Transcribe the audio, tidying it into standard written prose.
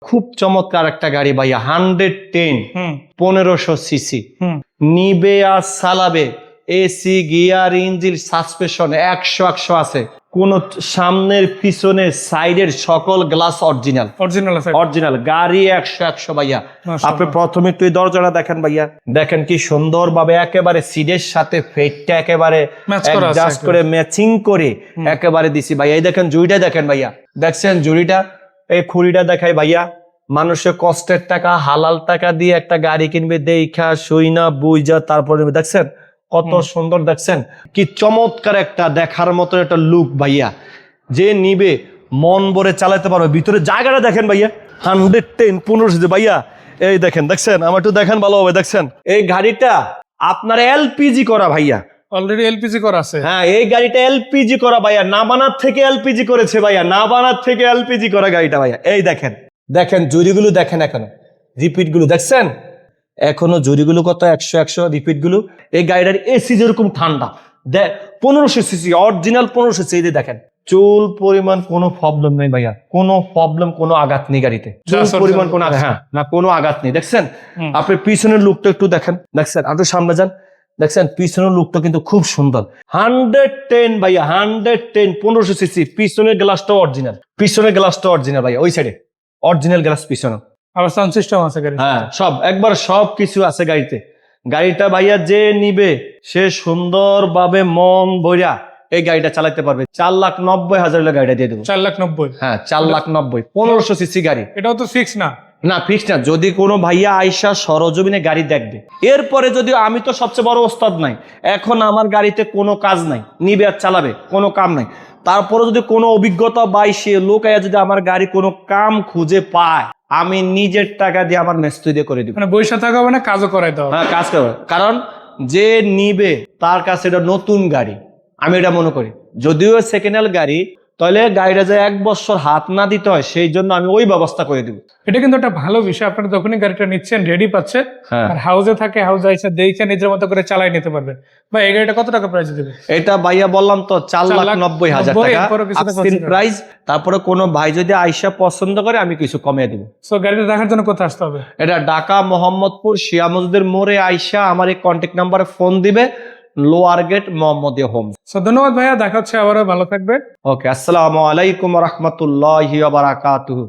খুব চমৎকার একটা গাড়ি ভাইয়া 110 1500 সিসি নিবে আর চালাবে এসি গিয়ার ইঞ্জিন সাসপেনশন 100 আছে কোন সামনের পিছনের সাইডের সকল গ্লাস অরিজিনাল গাড়ি 100 ভাইয়া। আপনি প্রথমে একটু এই দরজাটা দেখেন ভাইয়া, দেখেন কি সুন্দর ভাবে একেবারে সিটের সাথে ফেটটা একেবারে অ্যাডজাস্ট করে ম্যাচিং করে একেবারে দিছি ভাইয়া। এই দেখেন জুড়িটা দেখেন ভাইয়া, দেখছেন জুড়িটা, এই খুঁড়িটা দেখাই ভাইয়া। মানুষের কষ্টের টাকা হালাল টাকা দিয়ে একটা গাড়ি কিনবে দেখা সইনা বুঝা তারপরে দেখছেন কত সুন্দর, দেখছেন কি চমৎকার একটা দেখার মতো একটা লুক ভাইয়া। যে নিবে মন ভরে চালাতে পারবে। ভিতরে জায়গাটা দেখেন ভাইয়া 110 1500 ভাইয়া। এই দেখেন, দেখছেন আমার একটু দেখেন ভালো হবে, দেখছেন এই গাড়িটা আপনার এলপিজি করা ভাইয়া, অলরেডি এলপিজি করা আছে। হ্যাঁ এই গাড়িটা এলপিজি করা ভাইয়া, নাবানার থেকে এলপিজি করেছে ভাইয়া, নাবানার থেকে এলপিজি করা গাড়িটা ভাইয়া। এই দেখেন, দেখেন জুড়িগুলো দেখেন, এখনো রিপিট গুলো দেখছেন, এখনো জুড়িগুলো কত 100 রিপিট গুলো। এই গাড়িটার এসি যেরকম ঠান্ডা, 1500 সিসি অরিজিনাল 1500 সিসি। দেখেন চুল পরিমাণ কোনো প্রবলেম নেই ভাইয়া, কোনো প্রবলেম কোনো আঘাত নেই গাড়িতে, চুল পরিমাণ কোনো আঘাত, হ্যাঁ না কোনো আঘাত নেই। দেখছেন আপনি পিছনের লুকটা একটু দেখেন, দেখছেন আপনি সামনে যান, দেখছেন পিছনের লুকটা কিন্তু খুব সুন্দর। 110 ভাইয়া 110 1500 সিসি। পিছনের গ্লাসটা অরিজিনাল, পিছনের গ্লাসটা অরিজিনাল ভাইয়া, ওই সাইডে অরিজিনাল গ্লাস পিছনে, আবার সাউন্ড সিস্টেম আছে গাড়িতে। হ্যাঁ সব একবার সব কিছু আছে গাড়িতে। গাড়িটা ভাইয়া যে নিবে সে সুন্দরভাবে মন ভরিয়া এই গাড়িটা চালাতে পারবে। 4,90,000 গাড়িটা দিয়ে দেবো। 4,90,000? হ্যাঁ 4,90,000 1500 সিসি গাড়ি। এটাও তো ফিক্স না? না ফিক্স না, যদি কোনো ভাইয়া আইসা সরজমিনে গাড়ি দেখবে। এরপরে যদি আমি তো সবচেয়ে বড় ওস্তাদ নাই, এখন আমার গাড়িতে কোনো কাজ নাই, নিবে আর চালাবে, কোনো কাম নাই। তারপরে যদি কোনো অভিজ্ঞতা বা সে লোক আয়া যদি আমার গাড়ি কোনো কাম খুঁজে পায়, আমি নিজের টাকা দিয়ে আমার মিস্ত্রি দিয়ে করে দিব। মানে বইসা থাকা হবে না, কাজও করাই দাও। হ্যাঁ কাজ করবে, কারণ যে নিবে তার কাছে এটা নতুন গাড়ি, আমি এটা মনে করি। যদিও সেকেন্ড হ্যান্ড গাড়ি, তাহলে গাড়িটা যে 1 বছর হাত না দিতে হয়, সেই জন্য আমি ওই ব্যবস্থা করে দিব। এটা কিন্তু একটা ভালো বিষয়, আপনারা যখনই গাড়িটা নিচ্ছেন রেডি পাচ্ছেন, আর হাউসে থাকে হাউসে এসে দেখে নিজের মতো করে চালাই নিতে পারবেন। ভাই এই গাড়িটা কত টাকা প্রাইস দেবে? এটা ভাইয়া বললাম তো 4,90,000 টাকা প্রাইস। তারপরে কোনো ভাই যদি আইসা পছন্দ করে আমি কিছু কমিয়ে দিব। সো গাড়িটা দেখার জন্য কোথায় আসতে হবে? এটা ঢাকা মোহাম্মদপুর শিয়া মসজিদের মোড়ে আইসা আমার এই কন্ট্যাক্ট নাম্বারে ফোন দিবে, lower gate Mohammadia home. So ধন্যবাদ ভাইয়া, দেখা হচ্ছে আবারও, ভালো থাকবেন। ওকে, আসসালামু আলাইকুম ওয়া রাহমাতুল্লাহি ওয়া বারাকাতুহু।